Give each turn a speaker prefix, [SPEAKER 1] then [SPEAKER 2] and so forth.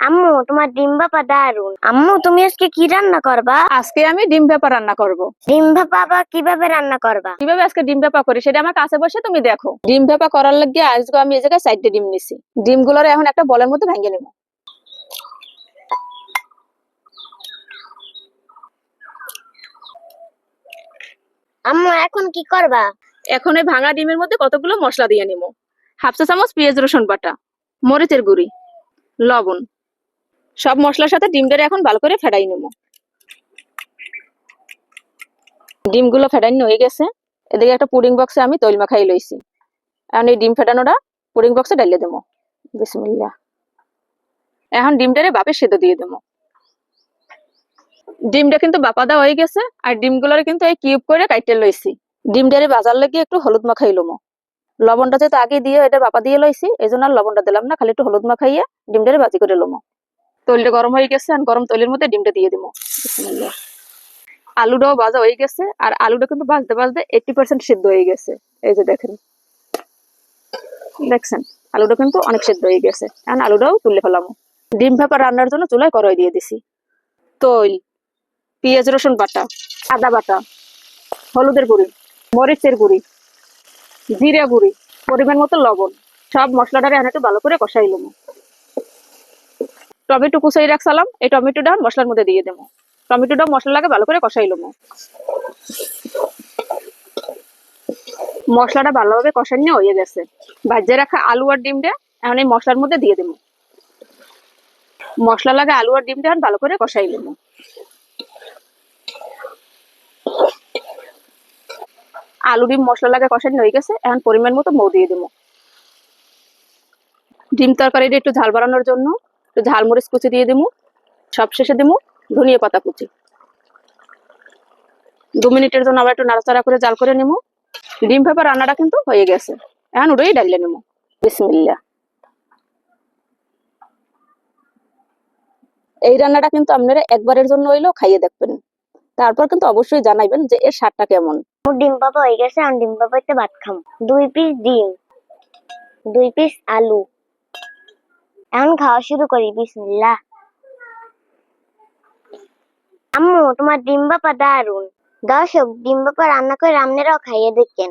[SPEAKER 1] আম্মু, তোমার ডিম ভাপা দারুন। আম্মু, তুমি আজকে কি রান্না করবা?
[SPEAKER 2] আজকে আমি ডিম ভাপা রান্না করব।
[SPEAKER 1] ডিম ভাপা আবার কিভাবে রান্না করবা?
[SPEAKER 2] কিভাবে আজকে ডিম ভাপা করি সেটা আমার কাছে বসে তুমি দেখো। ডিম ভাপা করার লাগে আজকে আমি এই জায়গায় 4টে ডিম নিছি। ডিমগুলোর এখন একটা বলের মধ্যে ভেঙে নেব।
[SPEAKER 1] আম্মু, এখন কি করবা?
[SPEAKER 2] এখন এই ভাঙা ডিমের মধ্যে কতগুলো মশলা দিয়ে নিব। হাফ চা চামচ পেঁয়াজ রসুন বাটা, মরিচের গুঁড়ি, লবণ, সব মশলার সাথে ডিমটারে এখন ভালো করে ফেটাই নেব। ডিমগুলো ফেটানো হয়ে গেছে। এদিকে একটা পুডিং বক্সে আমি তৈল মাখাই লইছি। এখন এই ডিম ফেটানোটা পুডিং বক্সে ঢালিয়ে দেবো। বিসমিল্লাহ। এখন ডিমটারে বাপে সেদ্ধ দিয়ে দেবো। ডিমটা কিন্তু বাপা দেওয়া হয়ে গেছে। আর ডিমগুলোর কিন্তু এই কিউব করে কাইটে লইছি। ডিমটারে বাজার লেগে একটু হলুদ মাখাই লমো। লবণটা যেহেতু আগে দিয়ে এটা বাপা দিয়ে লইছি, এই জন্য আর লবণটা দিলাম না, খালি একটু হলুদ মাখাইয়ে ডিমটারে বাজি করে লমো। তৈলটা গরম হয়ে গেছে, আর গরম তৈলের মধ্যে ডিমটা দিয়ে দিব। বিসমিল্লাহ। আলুটাও ভাজা হয়ে গেছে, আর আলুটা কিন্তু ভাজতে ভাজতে 80% সিদ্ধ হয়ে গেছে। এই যে দেখছেন আলুটা কিন্তু অনেক সিদ্ধ হয়ে গেছে। এখন আলুটাও তুলে ফেলাম। ডিম ভাপা রান্নার জন্য চুলায় কড়াই দিয়ে দিছি। তৈল, পেঁয়াজ রসুন বাটা, আদা বাটা, হলুদের গুঁড়ি, মরিচের গুঁড়ি, জিরা গুঁড়ি, পরিমাণ মতো লবণ, সব মশলাটারে এখন একটু ভালো করে কষাই নেবো। টমেটো কুচাই রাখছিলাম, এই টমেটোটা মশলার মধ্যে দিয়ে দেবো। টমেটোটা মশলা লাগে ভালো করে কষাই নেবো। মশলাটা ভালোভাবে কষানো হয়ে গেছে। ভাজিয়ে রাখা আলু আর ডিমটা এখন এই মশলার মধ্যে দিয়ে দেবো। মশলা লাগে আলু আর ডিমটা এখন ভালো করে কষাই নেবো। আলু ডিম মশলা লাগে কষানো হয়ে গেছে। এখন পরিমাণ মতো মৌ দিয়ে দেবো। ডিম তরকারিটা একটু ঝাল বাড়ানোর জন্য একটু ঝালমরিচ কুচি দিয়ে দেবো। সবশেষে দেবো ধনিয়া পাতা কুচি। 2 মিনিটের জন্য আবার একটু নাড়াচাড়া করে জাল করে নেবো। ডিম ভাপা রান্নাটা কিন্তু হয়ে গেছে। এখন ওটাই ডালিয়ে নেবো। বিসমিল্লাহ। এই রান্নাটা কিন্তু আপনারা একবারের জন্য হইলেও খাইয়ে দেখবেন, তারপর কিন্তু অবশ্যই জানাইবেন যে এর স্বাদটা কেমন।
[SPEAKER 1] আমার ডিম ভাপা হয়ে গেছে, আমি ডিম ভাপাইতে ভাত খাম। 2 পিস ডিম, 2 পিস আলু। এখন খাওয়া শুরু করি। বিসমিল্লাহ। আম্মু, তোমার ডিম ভাপা দারুন। দর্শক, ডিম ভাপা রান্না করে আপনারাও খাইয়ে দেখেন।